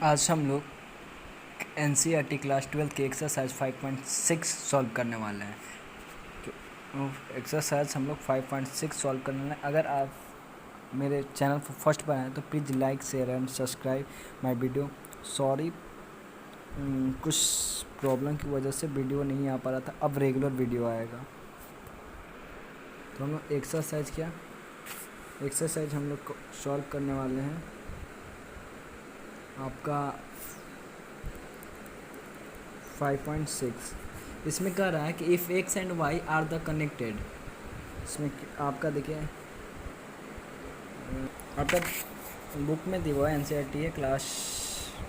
आज हम लोग NCERT क्लास 12 के एक्सरसाइज 5.6 सॉल्व करने वाले हैं। तो एक्सरसाइज हम लोग 5.6 सॉल्व करने वाले हैं। अगर आप मेरे चैनल पर फर्स्ट पर आए तो please like share and subscribe my video. Sorry, कुछ प्रॉब्लम की वजह से वीडियो नहीं आ पा रहा था, अब रेगुलर वीडियो आएगा। तो हम लोग एक्सरसाइज हम लोग सॉल्व करने वाले हैं। आपका 5.6 इसमें कह रहा है कि if x and y are the connected. इसमें आपका देखिए, आपका बुक में दिया हुआ है NCERT है क्लास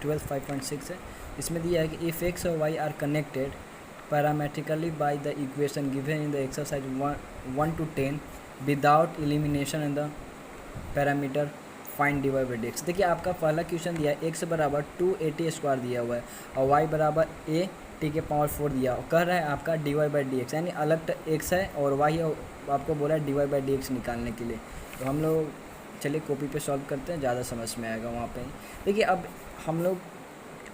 12 5.6 है। इसमें दिया है कि इफ़ एक्स और y are connected parametrically by the equation given in the exercise 1 to 10 without elimination in the parameter find dy by d x. देखिए, आपका पहला क्वेश्चन दिया है x बराबर 2at² दिया हुआ है और y बराबर a t के पावर 4 दिया और कह रहा है आपका dy बाई डी एक्स, यानी अलग x है और y है, आपको बोला है dy बाई डी एक्स निकालने के लिए। तो हम लोग चलिए कॉपी पे सॉल्व करते हैं, ज़्यादा समझ में आएगा वहाँ पे। देखिए, अब हम लोग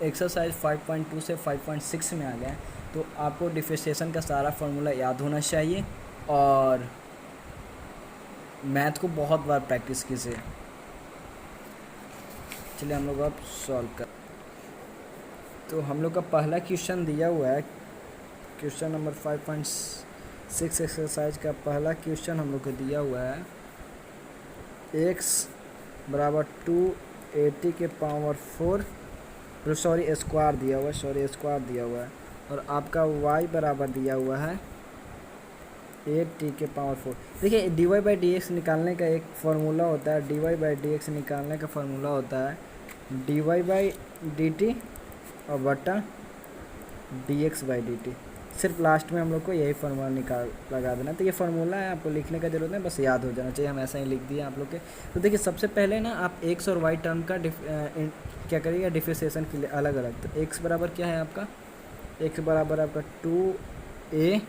एक्सरसाइज 5.2 से 5.6 में आ गए, तो आपको डिफरेंशिएशन का सारा फार्मूला याद होना चाहिए और मैथ को बहुत बार प्रैक्टिस कीजिए। चलिए हम लोग अब सॉल्व कर। तो हम लोग का पहला क्वेश्चन दिया हुआ है, क्वेश्चन नंबर 5.6 एक्सरसाइज का पहला क्वेश्चन हम लोग को दिया हुआ है x बराबर 2at के पावर 4 स्क्वायर दिया हुआ है और आपका y बराबर दिया हुआ है 8t के पावर 4। देखिए, dy बाई डी एक्स निकालने का एक फार्मूला होता है, dy बाई डी एक्स निकालने का फार्मूला होता है dy बाई डी टी और बटा dx बाई डी टी। सिर्फ लास्ट में हम लोग को यही फार्मूला लगा देना। तो ये फार्मूला है, आपको लिखने का जरूरत नहीं, बस याद हो जाना चाहिए। हम ऐसा ही लिख दिए आप लोग के। तो देखिए, सबसे पहले ना आप x और y टर्म का क्या करिएगा, डिफरेंशिएशन के लिए अलग अलग। तो x बराबर क्या है आपका, x बराबर आपका 2a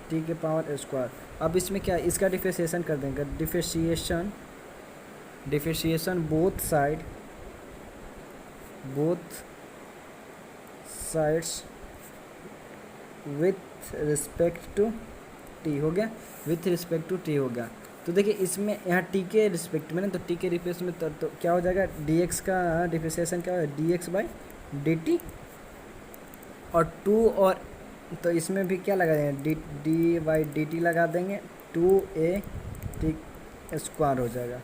t के पावर स्क्वायर। अब इसमें क्या, इसका डिफरेंशिएशन कर देंगे, differentiation both sides with respect to t हो गया, विथ रिस्पेक्ट टू t हो गया। तो देखिए, इसमें यहाँ t के रिस्पेक्ट में ना, तो t के रिस्पेक्ट में तो क्या हो जाएगा, dx का डिफरेंशिएशन क्या हो, dx बाई dt और 2 और तो इसमें भी क्या लगा देंगे, डी बाई डी टी लगा देंगे, 2a t स्क्वायर हो जाएगा।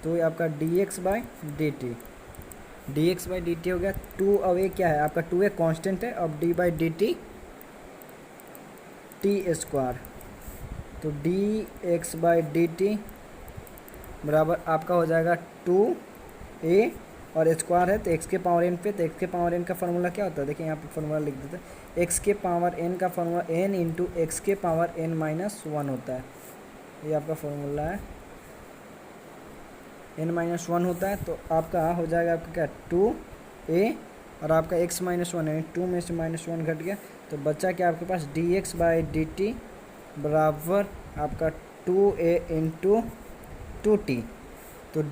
तो ये आपका dx बाई डी टी हो गया। 2 अब ये क्या है आपका, 2a कांस्टेंट है, अब d by d T T square. तो dx बाई डी टी बराबर आपका हो जाएगा 2a और स्क्वायर है तो x के पावर n पे, तो x के पावर n का फार्मूला क्या होता है, देखिए यहाँ पे फार्मूला लिख देते हैं। x के पावर n का फार्मूला n इंटू एक्स के पावर n-1 होता है। ये आपका फार्मूला है, n-1 होता है। तो आपका हो जाएगा आपका क्या, 2a और आपका x-1 है, 2 में से -1 घट गया तो बच्चा क्या आपके पास dx बाई डी टी बराबर आपका 2a इंटू 2t। तो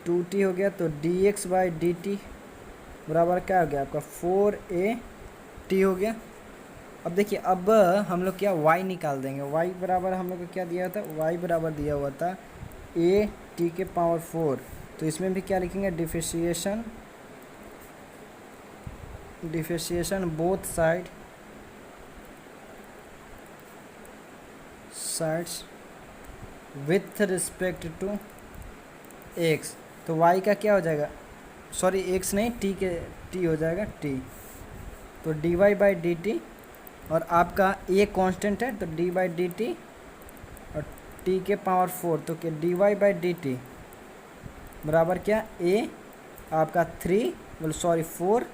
2t हो गया, तो dx बाई डी टी बराबर क्या हो गया आपका 4at हो गया। अब देखिए, अब हम लोग क्या y निकाल देंगे। y बराबर हम लोग को क्या दिया था, y बराबर दिया हुआ था a t के पावर 4। तो इसमें भी क्या लिखेंगे, differentiation both sides with respect to x। तो y का क्या हो जाएगा, सॉरी x नहीं, t हो जाएगा t। तो dy बाई डी टी और आपका a कांस्टेंट है तो d बाई डी टी और t के पावर 4, तो क्या dy बाई डी टी बराबर क्या, a आपका 4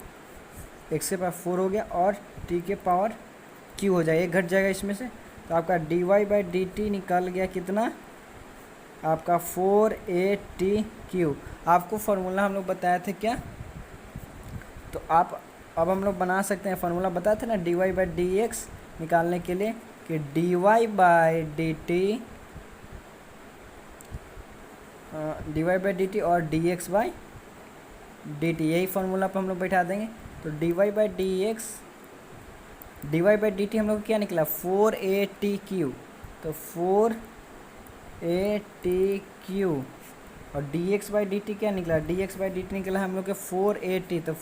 x के पावर 4 हो गया और t के पावर q हो जाएगा, एक घट जाएगा इसमें से। तो आपका dy बाई डी टी निकल गया कितना आपका 4atq। आपको फार्मूला हम लोग बताए थे क्या, तो आप अब हम लोग बना सकते हैं। फार्मूला बताए थे ना dy बाई डी एक्स निकालने के लिए कि dy बाई डी टी और dx बाई डी टी, यही फॉर्मूला पर हम लोग बैठा देंगे। तो dy बाई डी टी हम लोग क्या निकला 4ATQ, तो 4ATQ और dx बाई डी टी क्या निकला, dx बाई डी टी निकला हम लोग के 4AT, तो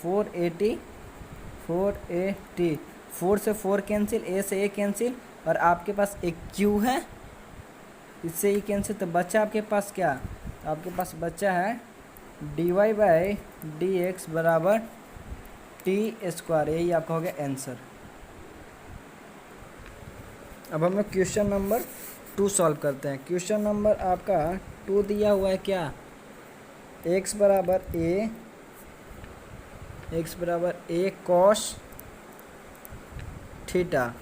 4AT 4 से 4 कैंसिल, a से a कैंसिल और आपके पास एक q है, इससे ही कैंसिल, तो बच्चा आपके पास क्या, आपके पास बच्चा है dy बाई डी एक्स बराबर टी स्क्वायर, यही आपका हो गया आंसर। अब हम लोग क्वेश्चन नंबर 2 सॉल्व करते हैं। क्वेश्चन नंबर आपका 2 दिया हुआ है क्या, x बराबर a कॉस थीटा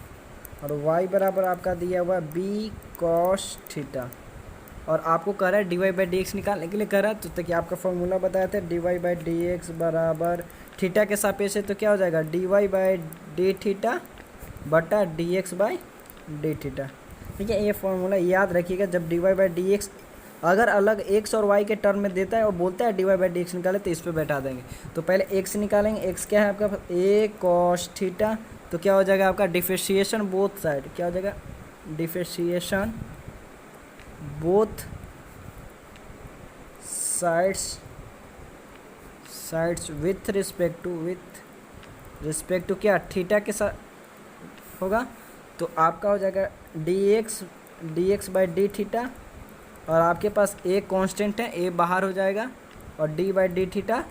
और y बराबर आपका दिया हुआ है b कॉस थीटा, और आपको कह रहा है dy बाई डी एक्स निकालने के लिए कह रहा है। तो देखिए आपका फॉर्मूला बताया था dy बाई डी एक्स बराबर थीटा के सापेक्ष है, तो क्या हो जाएगा dy बाई डी थीटा बटा d x by d theta. ठीक है, ये फॉर्मूला याद रखिएगा। जब dy बाई डी एक्स अगर अलग x और y के टर्म में देता है और बोलता है dy बाई डी एक्स निकाले, तो इस पर बैठा देंगे। तो पहले x निकालेंगे, x क्या है आपका a कॉस थीटा, तो क्या हो जाएगा आपका डिफरेंशिएशन बोथ साइड, क्या हो जाएगा differentiation both sides with respect to क्या थीटा के साथ होगा। तो आपका हो जाएगा dx बाई डी थीटा और आपके पास a कांस्टेंट है, a बाहर हो जाएगा और d बाई डी थीटा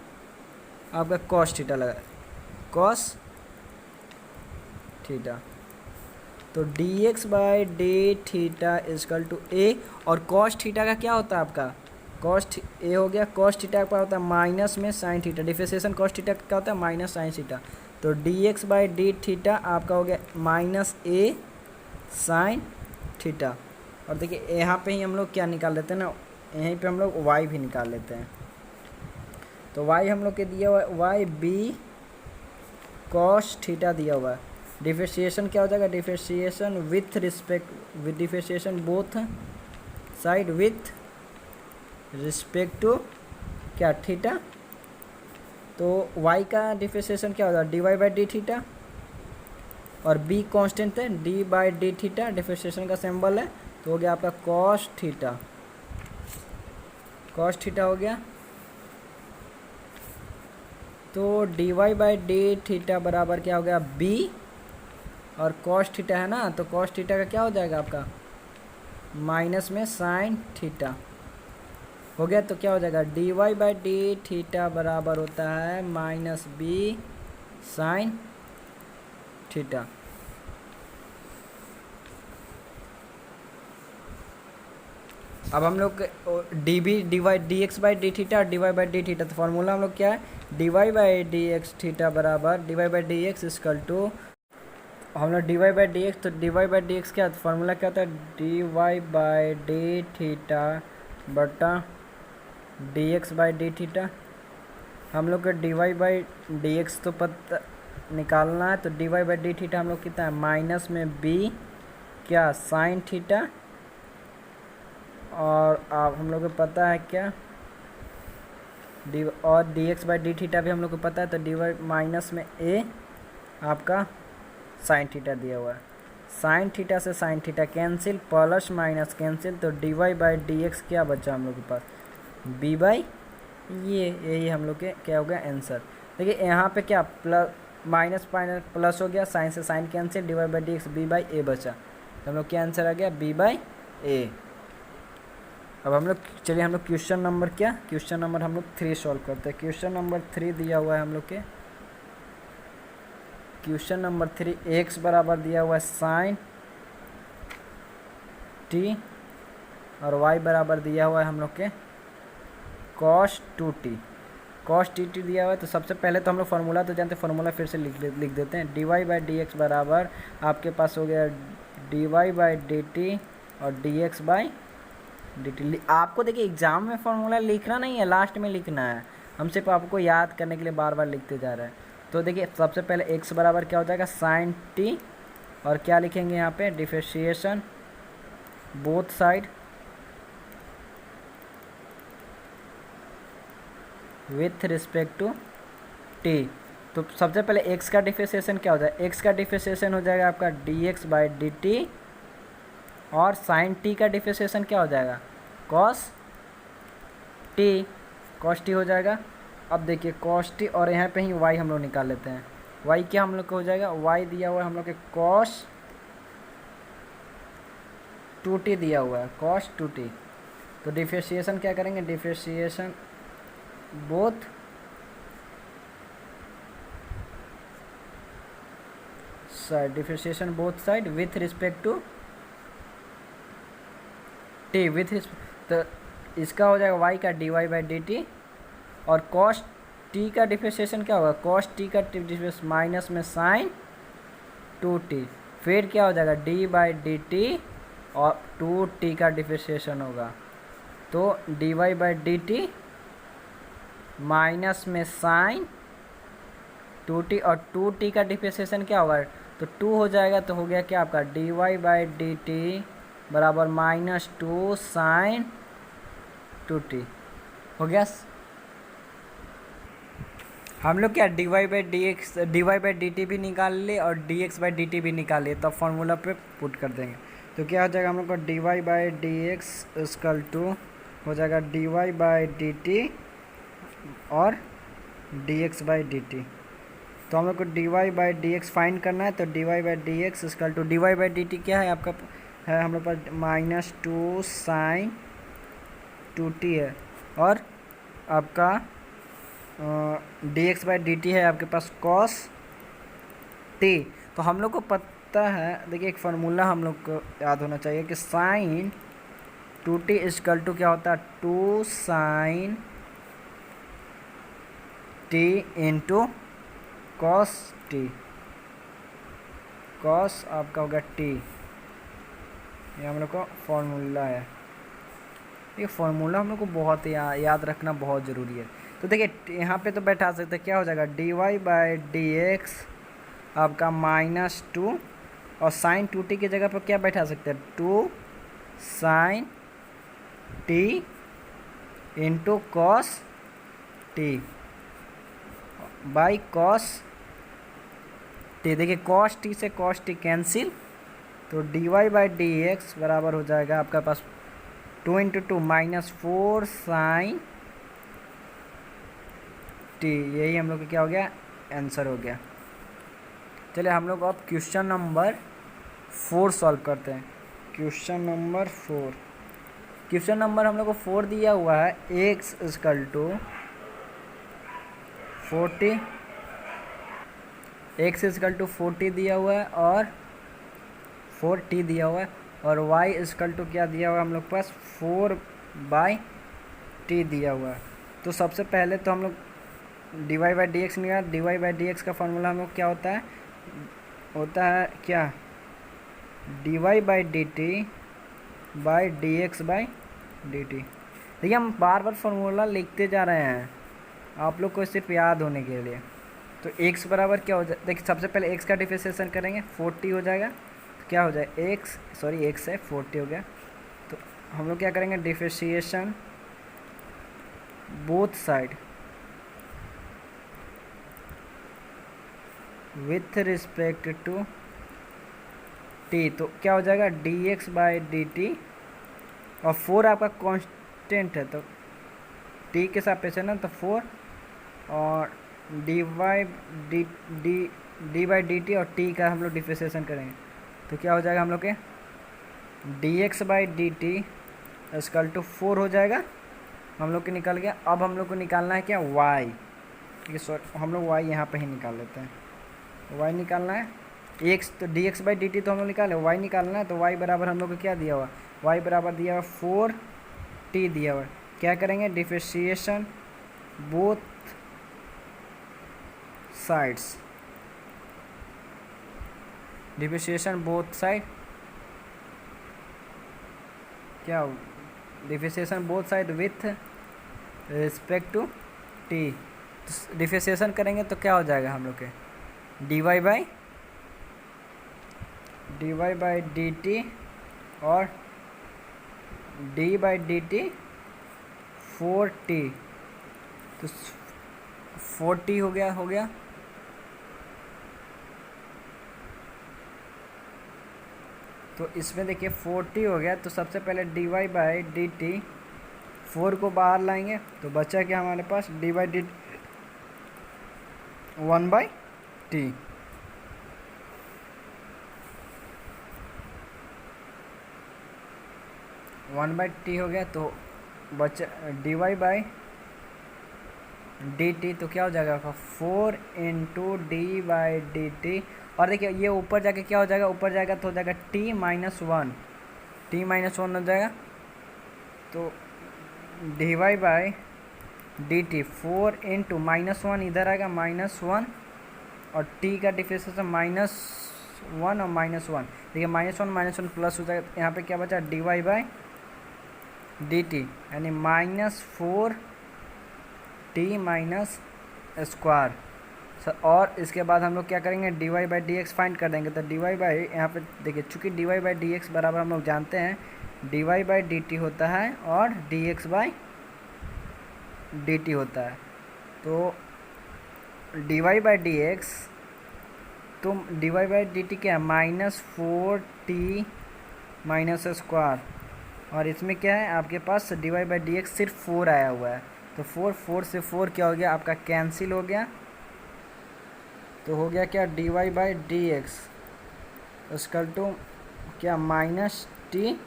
आपका कॉस थीटा लगा, कॉस थीटा। तो dx by d theta equal to a, और कॉस थीटा का क्या होता है आपका कॉस a हो गया, कॉस थीटा का होता है माइनस में sine theta, differentiation cos theta का होता है माइनस साइन थीटा। तो dx बाई डी थीटा आपका हो गया माइनस a साइन थीटा। और देखिए यहाँ पे ही हम लोग क्या निकाल लेते हैं ना, यहीं पे हम लोग y भी निकाल लेते हैं। तो y हम लोग के दिया हुआ है y b कॉस थीटा दिया हुआ है। डिफरेंशिएशन क्या हो जाएगा, differentiation with respect differentiation both side with respect to क्या थीटा। तो y का डिफरेंशिएशन क्या होगा dy बाई डी थीटा और b कांस्टेंट है d by d theta, differentiation का सिंबल है, तो हो गया आपका कॉस थीटा, कॉस थीटा हो गया। तो dy बाई डी थीटा बराबर क्या हो गया b, और कॉस थीटा है ना, तो कॉस थीटा का क्या हो जाएगा आपका माइनस में साइन थीटा हो गया। तो क्या हो जाएगा dy बाई डी थीटा बराबर होता है माइनस b साइन थीटा। अब हम लोग d x by d theta और d y by d theta, तो फॉर्मूला हम लोग क्या है d y by d x theta बराबर d y by d x is equal to, हम लोग d y by d x, तो d y by d x क्या फॉर्मूला क्या होता है d y by d theta बटा d x by d theta. हम लोग का d y by d x तो पता निकालना है, तो d y by d theta हम लोग कितना है माइनस में बी क्या साइन थीटा, और आप हम लोग को पता है क्या डी, और d x by d theta भी हम लोग को पता है, तो डी वाई माइनस में ए आपका साइन थीटा दिया हुआ है। साइन थीटा से sine theta cancel, plus minus cancel, तो d y by d x क्या बचा हम लोग के पास बी बाई यही हम लोग के क्या हो गया आंसर। देखिए यहाँ पे क्या प्लस माइनस प्लस हो गया, साइन से sine cancel, d y by d x b by a बचा, तो हम लोग क्या आंसर आ गया बी बाई ए। अब हम लोग चलिए हम लोग क्वेश्चन नंबर क्वेश्चन नंबर हम लोग 3 सॉल्व करते हैं। क्वेश्चन नंबर 3 दिया हुआ है हम लोग के, क्वेश्चन नंबर 3 एक्स बराबर दिया हुआ है साइन टी और वाई बराबर दिया हुआ है हम लोग के कॉस 2t, कॉस टी दिया हुआ है। तो सबसे पहले तो हम लोग फार्मूला तो जानते हैं, फार्मूला फिर से लिख देते हैं। D y by d x बराबर आपके पास हो गया d y by d t और d x by d t. आपको देखिए एग्जाम में फार्मूला लिखना नहीं है, लास्ट में लिखना है, हम सिर्फ आपको याद करने के लिए बार बार लिखते जा रहे हैं। तो देखिए सबसे पहले एक्स बराबर क्या हो जाएगा साइन टी, और क्या लिखेंगे यहाँ पे differentiation both side with respect to t. तो सबसे पहले x का डिफरेंशिएशन क्या हो जाएगा, x का डिफरेंशिएशन हो जाएगा आपका dx बाई डी टी, और साइन t का डिफरेंशिएशन क्या हो जाएगा, cos t हो जाएगा। अब देखिए cos t, और यहाँ पे ही y हम लोग निकाल लेते हैं। y क्या हम लोग को हो जाएगा, y दिया हुआ है हम लोग के cos 2t दिया हुआ है, cos 2t। तो डिफरेंशिएशन क्या करेंगे, differentiation both side, differentiation both side with respect to t, with तो इसका हो जाएगा y का dy बाई डी टी, और cos t का डिफरेंशिएशन क्या होगा, cos t का डिफरेंशिएशन माइनस में sin 2t, फिर क्या हो जाएगा d बाई डी टी, और 2t का डिफरेंशिएशन होगा, तो dy by d T minus में sin 2t, और 2t का डिफरेंशिएशन क्या होगा, तो 2 हो जाएगा, तो हो गया क्या आपका dy बाई डी टी बराबर -2 sin 2t हो गया। हम लोग क्या dy बाई डी टी भी निकाल लिए और dx बाई डी टी भी निकाल लिए, तब फॉर्मूला पे पुट कर देंगे। तो क्या हो जाएगा हम लोग को dy by d x equal to हो जाएगा dy बाई डी टी और dx बाई डी टी। तो हम लोग को dy by d x find करना है, तो dy by d x equal to dy by d t क्या है आपका, है हम लोग पास -2 sin 2t है, और आपका dx बाई डी टी है आपके पास cos t। तो हम लोग को पता है, देखिए एक फार्मूला हम लोग को याद होना चाहिए कि sin 2t इक्वल टू क्या होता है, 2 sin t into cos t, cos आपका होगा t, ये हम लोग का फॉर्मूला है। ये फार्मूला हम लोग को बहुत याद रखना बहुत ज़रूरी है। तो देखिए यहाँ पे तो बैठा सकते हैं, क्या हो जाएगा dy बाई डी एक्स आपका -2, और sin 2t की जगह पर क्या बैठा सकते हैं, 2 sin t into cos t by cos t। देखिए cos t से cos t कैंसिल, तो dy बाई डी एक्स बराबर हो जाएगा आपका पास 2 इंटू 2 -4 sin t। यही हम लोग का क्या हो गया, आंसर हो गया। चलिए हम लोग अब क्वेश्चन नंबर 4 सॉल्व करते हैं। क्वेश्चन नंबर 4, क्वेश्चन नंबर हम लोग को 4 दिया हुआ है, x equal to 40, x equal to 40 दिया हुआ है, और 4t दिया हुआ है, और y इक्वल टू क्या दिया हुआ है हम लोग के पास, 4 बाई टी दिया हुआ है। तो सबसे पहले तो हम लोग dy बाई डी एक्स निकाला, dy बाई डी एक्स का फॉर्मूला हम लोग क्या होता है क्या, dy by d T by d x by d T. देखिए हम बार बार फार्मूला लिखते जा रहे हैं आप लोग को सिर्फ याद होने के लिए। तो x बराबर क्या हो जाए, देखिए सबसे पहले x का डिफरेंशिएशन करेंगे, 40 हो जाएगा, तो क्या हो जाए x है 40 हो गया। तो हम लोग क्या करेंगे, differentiation both side with respect to t, तो क्या हो जाएगा dx बाई डी टी, और 4 आपका कांस्टेंट है, तो t के सापेक्ष है ना, तो 4, और डी बाई डी टी और t का हम लोग डिफरेंशिएशन करेंगे, तो क्या हो जाएगा हम लोग के dx by d t equal to 4 हो जाएगा, हम लोग के निकल गया। अब हम लोग को निकालना है क्या, y, ठीक है, सॉरी हम लोग y यहाँ पे ही निकाल लेते हैं, y निकालना है, x तो dx बाई डी टी तो हम लोग निकाले, y निकालना है, तो y बराबर हम लोग को क्या दिया हुआ, y बराबर दिया हुआ 4t दिया हुआ। क्या करेंगे, differentiation both sides, differentiation both side क्या, differentiation both side with respect to t। Differentiation करेंगे तो क्या हो जाएगा हम लोग के dy बाई डी टी और d by d t 4t, तो 40 हो गया। तो इसमें देखिए 40 हो गया, तो सबसे पहले d y by d t, 4 को बाहर लाएंगे तो बचा क्या हमारे पास, d by d 1/t। One by t हो गया, तो बचा d y by d t, तो क्या हो जाएगा आपका 4 into d by d t. और देखिए ये ऊपर जाके क्या हो जाएगा, ऊपर जाएगा तो हो जाएगा t minus one, t minus one हो जाएगा। तो d y by d t 4 into minus one, इधर आएगा माइनस वन, और t का डिफरेंशिएशन माइनस वन और माइनस वन। देखिए माइनस वन प्लस हो जाएगा, यहाँ पे क्या बचा, d y by d t, यानी माइनस 4t माइनस स्क्वायर। और इसके बाद हम लोग क्या करेंगे, d y by d x find कर देंगे। तो डी वाई बाई, यहाँ पे देखिए चूँकि d y by d x बराबर हम लोग जानते हैं d y by d t होता है और d x by d t होता है। तो d y by d x, तो d y by d t क्या है, -4t माइनस स्क्वायर, और इसमें क्या है आपके पास d y by d x सिर्फ 4 आया हुआ है। तो 4 से 4 क्या हो गया आपका, कैंसिल हो गया। तो हो गया क्या, d y by d x is equal to क्या, माइनस टी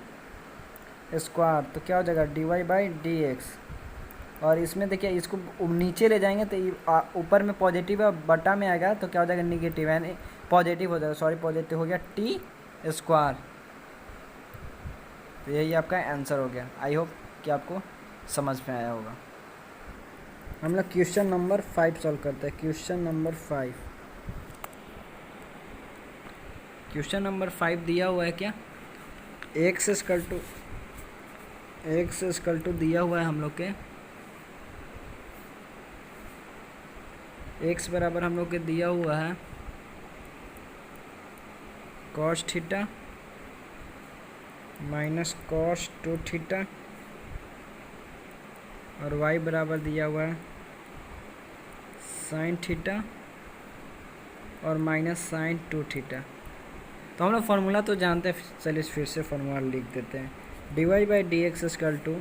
स्क्वायर। तो क्या हो जाएगा, d y by d x. और इसमें देखिए इसको नीचे ले जाएंगे तो ऊपर में पॉजिटिव है, बटा में आएगा तो क्या हो जाएगा, निगेटिव, यानी पॉजिटिव हो जाएगा, सॉरी पॉजिटिव हो गया टी स्क्वायर। तो यही आपका आंसर हो गया। आई होप कि आपको समझ में आया होगा। हम लोग क्वेश्चन नंबर 5 सॉल्व करते हैं। क्वेश्चन नंबर 5, क्वेश्चन नंबर 5 दिया हुआ है क्या, एक्स इक्वल टू दिया हुआ है हम लोग के, एक्स बराबर हम लोग के दिया हुआ है cos theta minus cos 2 theta, और वाई बराबर दिया हुआ है साइन थीटा और माइनस साइन 2 थीटा। तो हम लोग फार्मूला तो जानते हैं, चलिए फिर से फार्मूला लिख देते हैं। D y by d x equal to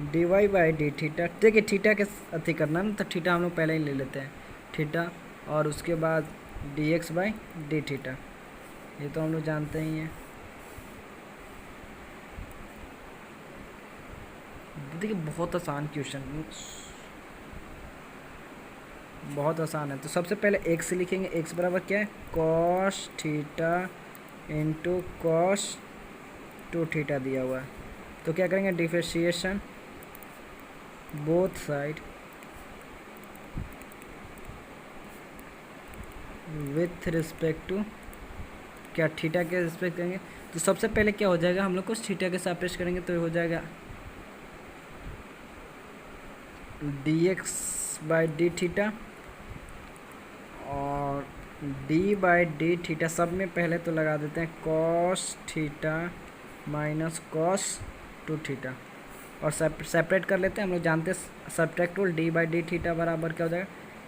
d y by d theta. देखिए थीटा के अति करना ना, तो थीटा हम लोग पहले ही ले लेते हैं, थीटा, और उसके बाद D x by d theta, ये तो हम लोग जानते ही हैं। देखिए बहुत आसान क्वेश्चन, बहुत आसान है। तो सबसे पहले एक्स लिखेंगे, एक्स बराबर क्या है, cos theta into cos 2 theta दिया हुआ है। तो क्या करेंगे, differentiation both side with respect to क्या, थीटा के रिस्पेक्ट करेंगे। तो सबसे पहले क्या हो जाएगा, हम लोग को थीटा के सापेक्ष करेंगे तो हो जाएगा d x by d theta, और डी बाई डी थीटा सब में पहले तो लगा देते हैं cos theta minus cos 2 theta, और सेपरेट कर लेते हैं। हम लोग जानते हैं subtract rule, D by d theta बराबर क्या हो जाएगा,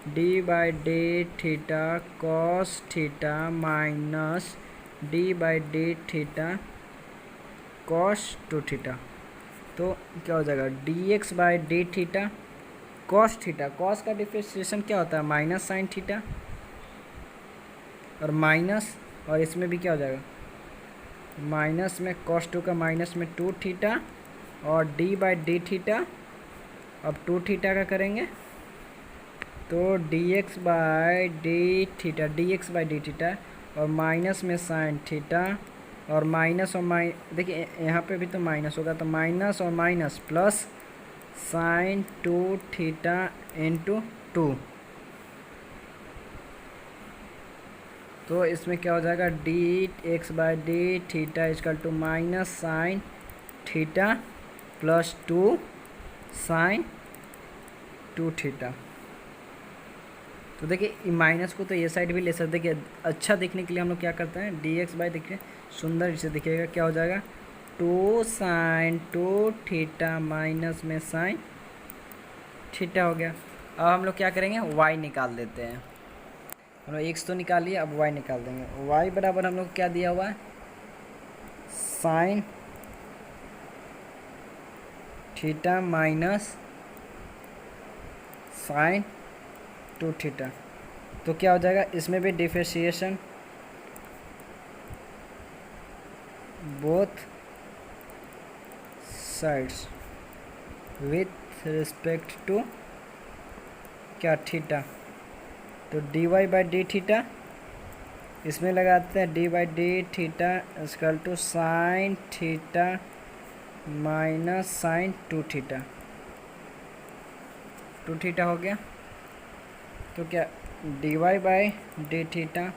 d by d theta cos theta minus d by d theta cos 2 theta. तो क्या हो जाएगा, d x by d theta cos theta, cos का डिफरेंशिएशन क्या होता है, माइनस साइन थीटा, और माइनस, और इसमें भी क्या हो जाएगा, माइनस में कॉस 2 का माइनस में 2 थीटा, और डी बाई डी थीटा, अब 2 थीटा का करेंगे तो d x by d theta, D x by d theta, और माइनस में साइन थीटा, और माइनस और देखिए यहाँ पे भी तो माइनस होगा, तो माइनस और minus plus sine 2 theta into 2। तो इसमें क्या हो जाएगा, d x by d theta equal to minus sine theta plus 2 sine 2 theta. तो देखिए माइनस को तो ये साइड भी ले सकते, देखिए अच्छा दिखने के लिए हम लोग क्या करते हैं, डी एक्स बाई देखिए सुंदर से दिखेगा, क्या हो जाएगा 2 साइन 2 थीटा माइनस में साइन थीटा हो गया। अब हम लोग क्या करेंगे, y निकाल देते हैं। हम लोग x तो निकाल लिए, अब y निकाल देंगे। y बराबर हम लोग क्या दिया हुआ है, sine theta minus sine 2 theta. तो क्या हो जाएगा, इसमें भी differentiation both sides with respect to क्या, थीटा। तो d y by d theta, इसमें लगाते हैं d by d theta equal to sine theta minus sine 2 theta. 2 theta हो गया। तो क्या, d y by d theta,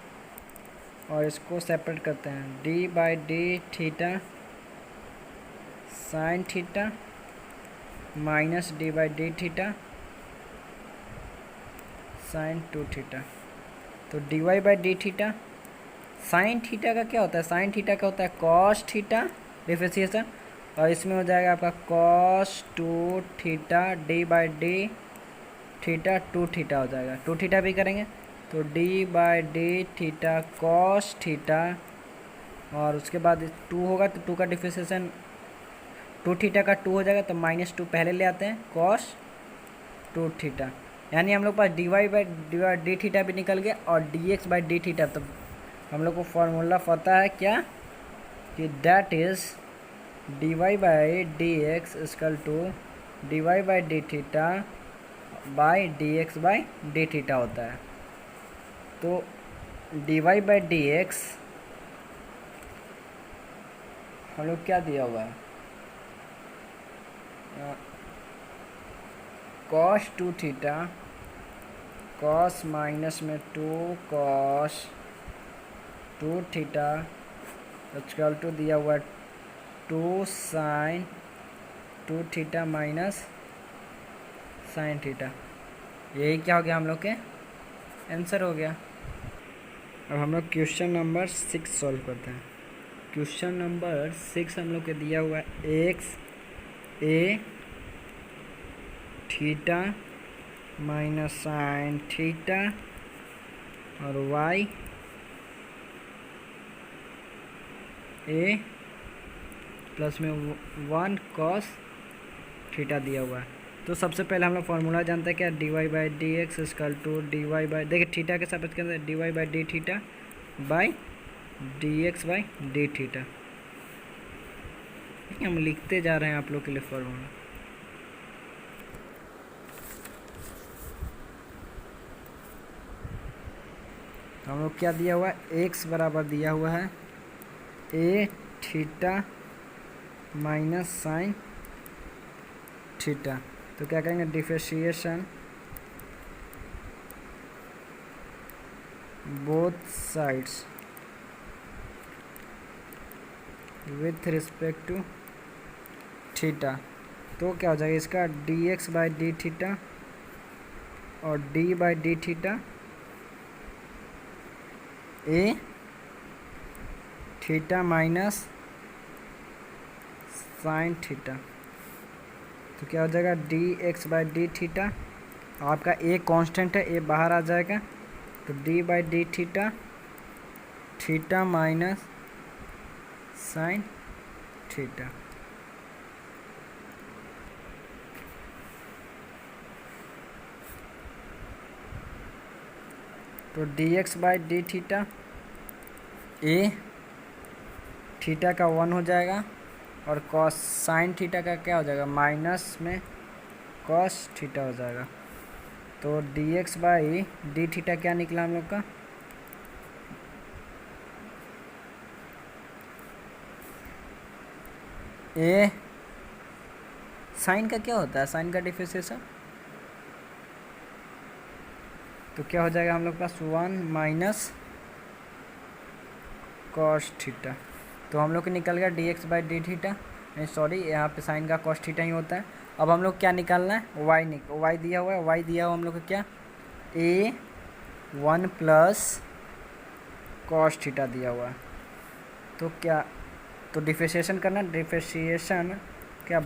और इसको सेपरेट करते हैं, d by d theta sine theta minus d by d theta sine 2 theta. तो d y by d theta, sine theta का क्या होता है, साइन थीटा का होता है कॉस थीटा डिफरेंशिएशन, और इसमें हो जाएगा आपका cos 2 theta D by d theta 2 theta हो जाएगा। 2 थीटा भी करेंगे तो d by d theta cos theta, और उसके बाद 2 होगा तो 2 का डिफरेंशिएशन 2 थीटा का 2 हो जाएगा, तो -2 पहले ले आते हैं, कॉस 2 थीटा। यानी हम लोग पास d y by d theta भी निकल गया और d x by d theta. तो हम लोग को फॉर्मूला पता है क्या, कि that is d y by d x equal to d y by d theta by d x by d theta होता है। तो d y by d x हम लोग क्या दिया हुआ है, कॉस 2 थीटा कॉस माइनस में 2 कॉस 2 थीटा इक्वल टू दिया हुआ 2 sine 2 theta minus sine theta. यही क्या हो गया, हम लोग के आंसर हो गया। अब हम लोग क्वेश्चन नंबर 6 सॉल्व करते हैं। क्वेश्चन नंबर 6 हम लोग के दिया हुआ है एक्स ए थीटा माइनस साइन थीटा और वाई ए प्लस में 1 कॉस थीटा दिया हुआ है। तो सबसे पहले हम लोग फार्मूला जानते हैं क्या, d y by d x equal to d y by, देखिए थीटा के सापेक्ष के अंदर d y by d theta by d x by d theta. हम लिखते जा रहे हैं आप लोग के लिए फार्मूला। हम लोग क्या दिया हुआ है, एक्स बराबर दिया हुआ है a theta minus sine theta. तो क्या करेंगे, differentiation both sides with respect to theta. तो क्या हो जाएगा इसका, d x by d theta और d by d theta a theta minus sine theta. तो क्या हो जाएगा, d x by d theta, आपका ए कांस्टेंट है, ए बाहर आ जाएगा, तो d by d theta theta minus sine theta. तो d x by d theta a theta का 1 हो जाएगा और कॉस साइन थीटा का क्या हो जाएगा, माइनस में कॉस थीटा हो जाएगा। तो d x by d theta क्या निकला हम लोग का, ए साइन का क्या होता है, साइन का डिफरेंशिएशन, तो क्या हो जाएगा हम लोग पास 1 माइनस कॉस थीटा। तो हम लोग को निकल गया D x by d theta, नहीं सॉरी यहाँ पे साइन का कॉस थीटा ही होता है। अब हम लोग क्या निकालना है, वाई दिया हुआ है, वाई दिया हुआ हम लोग को क्या, ए 1 प्लस कॉस थीटा दिया हुआ है। तो क्या, तो डिफरेंशिएशन करना, डिफरेंशिएशन क्या,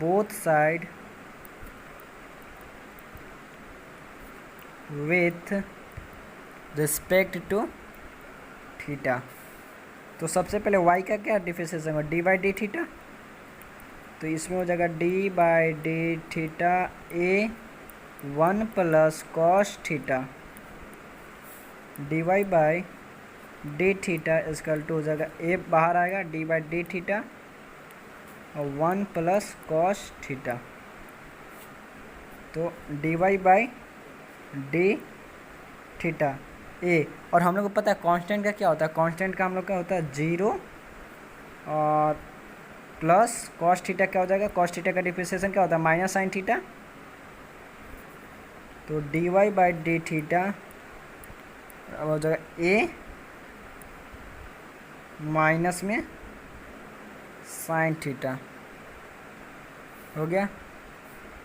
both side with respect to theta. तो सबसे पहले y का क्या डिफरेंशिएशन होगा, डी बाई डी थीटा। तो इसमें हो जाएगा d by d theta a 1 plus cos theta d y by d theta equal to हो जाएगा ए बाहर आएगा डी बाई डी थीटा और 1 प्लस कॉस थीटा। तो d y by d theta a, और हम लोग को पता है कांस्टेंट का क्या होता है, कांस्टेंट का हम लोग का होता है 0 और प्लस कॉस थीटा क्या हो जाएगा, कॉस थीटा का डिफरेंशिएशन क्या होता है माइनस साइन थीटा। तो d y by d theta अब हो जाएगा ए माइनस में साइन थीटा। हो गया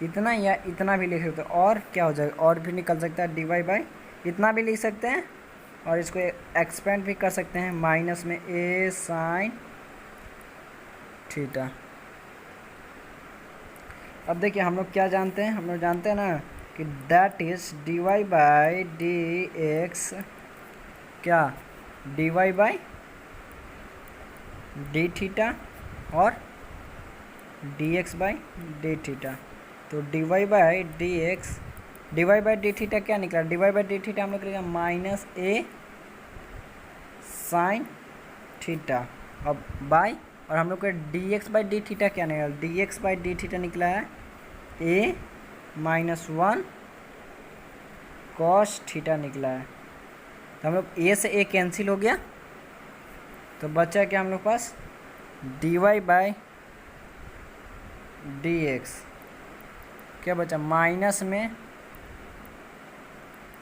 इतना, या इतना भी लिख सकते हो, और क्या हो जाएगा और भी निकल सकता है डी वाई बाई इतना भी लिख सकते हैं, और इसको एक्सपेंड भी कर सकते हैं माइनस में ए साइन थीटा। अब देखिए हम लोग क्या जानते हैं, हम लोग जानते हैं ना कि that is d y by d x क्या d y by d theta और d x by d theta. तो d y by d x d y by d theta क्या निकला, d y by d theta हम लोग करेगा minus a sine theta अब by, और हम लोग का d x by d theta क्या निकला, d x by d theta निकला है ए माइनस 1 कॉस थीटा निकला है। तो हम लोग ए से ए कैंसिल हो गया, तो बचा क्या हम लोग पास d y by d x क्या बचा माइनस में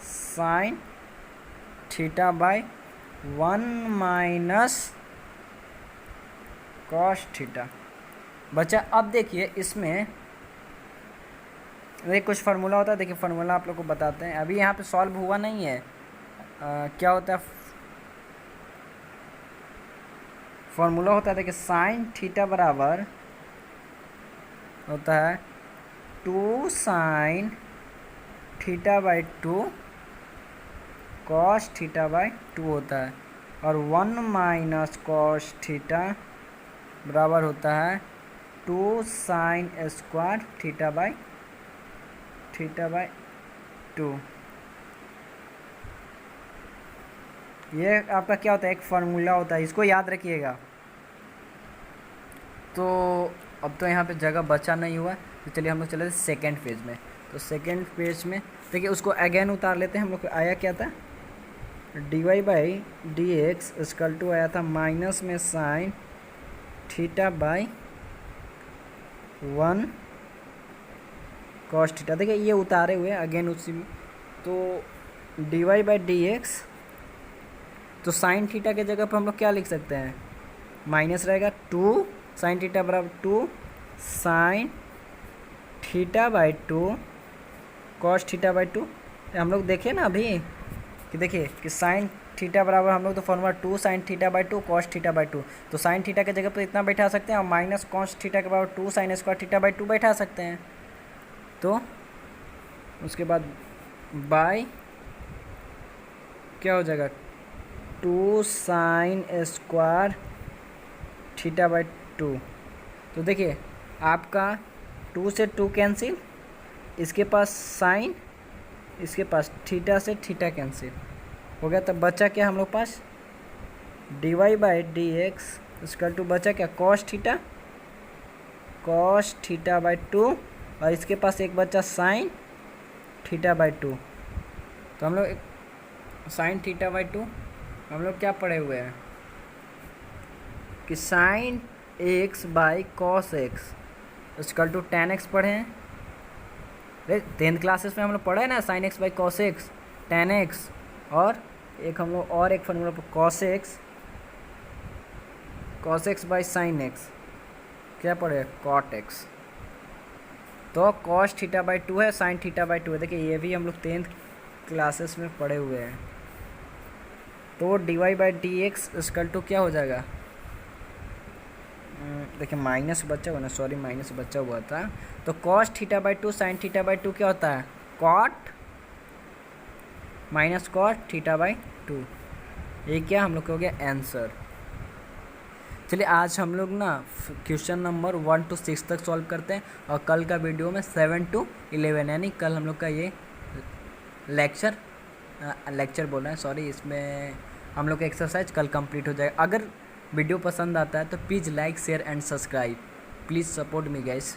sine theta by 1 minus cos theta बचा। अब देखिए इसमें देखिए कुछ फार्मूला होता है, देखिए फार्मूला आप लोग को बताते हैं, अभी यहाँ पे सॉल्व हुआ नहीं है। क्या होता है फार्मूला होता है, देखिए साइन थीटा बराबर होता है 2 sine theta by 2 cos theta by 2 होता है, और 1 माइनस कॉस थीटा बराबर होता है 2 साइन स्क्वायर थीटा बाई 2। ये आपका क्या होता है एक फार्मूला होता है, इसको याद रखिएगा। तो अब तो यहाँ पे जगह बचा नहीं हुआ, तो चलिए हम लोग चले सेकेंड पेज में। तो सेकेंड पेज में देखिए उसको अगेन उतार लेते हैं हम लोग। आया क्या था d y by d x is equal to आया था माइनस में sine theta by 1 cos theta. देखिए ये उतारे हुए अगेन उसी में, तो d y by d x, तो साइन थीटा के जगह पर हम लोग क्या लिख सकते हैं माइनस रहेगा 2 साइन थीटा बराबर 2 sine theta by 2 cos theta by 2। हम लोग देखें ना अभी कि देखिए कि साइन थीटा बराबर हम लोग तो formula 2 sine theta by 2 cos theta by 2, तो साइन थीटा के जगह पर इतना बैठा सकते हैं और माइनस कॉस थीटा के बराबर 2 साइन स्क्वायर थीटा बाई 2 बैठा सकते हैं। तो उसके बाद बाई क्या हो जाएगा 2 साइन स्क्वायर थीटा बाई 2। तो देखिए आपका 2 से 2 कैंसिल, इसके पास साइन, इसके पास थीटा से थीटा कैंसिल हो गया। तब बचा क्या हम लोग पास d y by d x इसका टू बचा क्या कॉस थीटा बाई 2, और इसके पास एक बचा साइन थीटा बाई 2। तो हम लोग साइन थीटा बाई 2 हम लोग क्या पढ़े हुए हैं कि sine x by cos x is equal to tan x पढ़े हैं। अरे 10th क्लासेस में हम लोग पढ़े हैं ना sign x by cos x ten x, और एक हम लोग और एक फॉर्मूला पर cos x by sine x क्या पढ़े कॉट एक्स। तो कॉस थीटा बाई 2 है साइन थीटा बाई 2 है। देखिए ये भी हम लोग 10th क्लासेस में पढ़े हुए हैं। तो d y by d x is equal to क्या हो जाएगा, देखिए माइनस बचा हुआ ना, सॉरी माइनस बचा हुआ था। तो cos theta by 2 sine theta by 2 क्या होता है cot minus cot theta by 2। ये क्या हम लोग का हो गया आंसर। चलिए आज हम लोग ना क्वेश्चन नंबर 1 to 6 तक सॉल्व करते हैं और कल का वीडियो में 7 to 11 यानी कल हम लोग का ये लेक्चर बोल रहे हैं सॉरी, इसमें हम लोग का एक्सरसाइज कल कंप्लीट हो जाएगा। अगर वीडियो पसंद आता है तो please like share and subscribe, please support me guys.